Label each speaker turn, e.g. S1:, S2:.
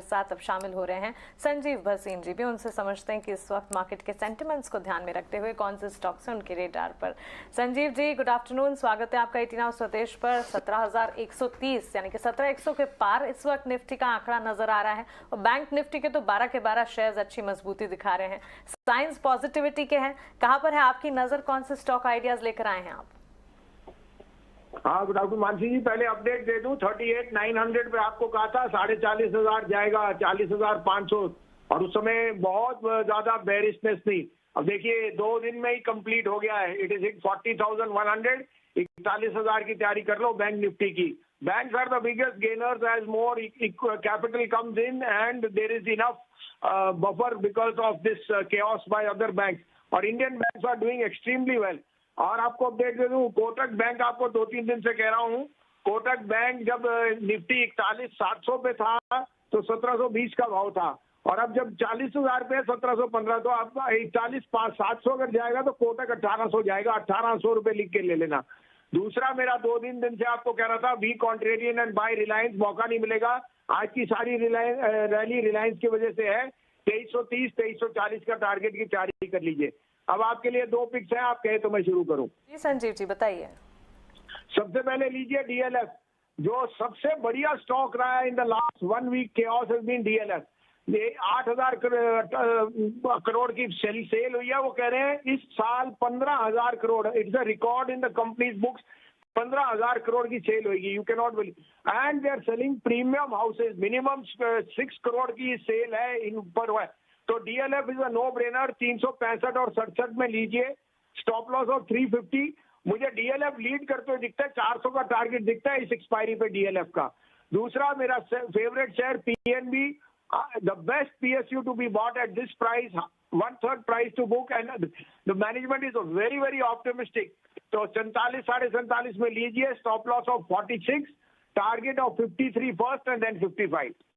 S1: साथ अब शामिल हो रहे हैं संजीव भसीन जी भी। उनसे समझते हैं कि इस वक्त मार्केट के सेंटिमेंट्स को ध्यान में रखते हुए कौन से स्टॉक्स हैं उनके रेडार पर। संजीव जी, गुड आफ्टरनून, स्वागत है आपका 18 आवर्स स्वदेश पर। 17,130 यानी कि 17,100 के पार इस वक्त निफ्टी का आंकड़ा नजर आ रहा है और बैंक निफ्टी के तो 12 के 12 शेयर्स अच्छी मजबूती दिखा रहे हैं। साइंस पॉजिटिविटी के हैं, कहां पर है आपकी नजर, कौन से स्टॉक आइडियाज लेकर आए हैं आप?
S2: हाँ, गुड आफ्टरनून मानसी जी। पहले अपडेट दे दूं, 38,900 पे आपको कहा था 40,500 जाएगा, 40,500, और उस समय बहुत ज्यादा बेरिशनेस थी। अब देखिए 2 दिन में ही कंप्लीट हो गया है। इट इज 40,100, 41,000 की तैयारी कर लो बैंक निफ्टी की। Banks are the biggest gainers as more capital comes in and there is enough buffer because of this chaos by other banks, और Indian banks are doing extremely well. और आपको update दे दूं, Kotak bank, आपको 2-3 दिन से कह रहा हूं, कोटक बैंक जब निफ्टी 41,700 पे था तो 1720 का भाव था, और अब जब 40,000 पे 1715, तो अब 41,700 अगर जाएगा तो कोटक 1,800 जाएगा। 1,800 रुपए लिख के ले लेना। दूसरा, मेरा 2 दिन से आपको कह रहा था be contrarian and buy Reliance, मौका नहीं मिलेगा। आज की सारी रैली रिलायंस की वजह से है। 2330, 2340 का टारगेट की तैयारी कर लीजिए। अब आपके लिए 2 पिक्स हैं, आप कहे तो मैं शुरू करूं।
S1: जी संजीव जी, बताइए।
S2: सबसे पहले लीजिए डीएलएफ, जो सबसे बढ़िया स्टॉक रहा है in the last 1 week. chaos has been DLF. ये 8,000 करोड़ की सेल हुई है। वो कह रहे हैं इस साल 15,000 crore, it's a record in the company's books. 15,000 crore की सेल होगी, you can not believe. And they are selling premium houses, minimum 6 crore की सेल है इन पर है। तो DLF is a no brainer. 365 और 67 में लीजिए, स्टॉप लॉस ऑफ 350। मुझे डीएलएफ लीड करते हुए दिखता है, 400 का टारगेट दिखता है इस एक्सपायरी पे डीएलएफ का। दूसरा, मेरा favourite share PNB, the best PSU to be bought at this price, 1/3 price to book, and the management is very very optimistic. तो 47, 47.5 में लीजिए, stop loss of 46, target of 53 first and then 55।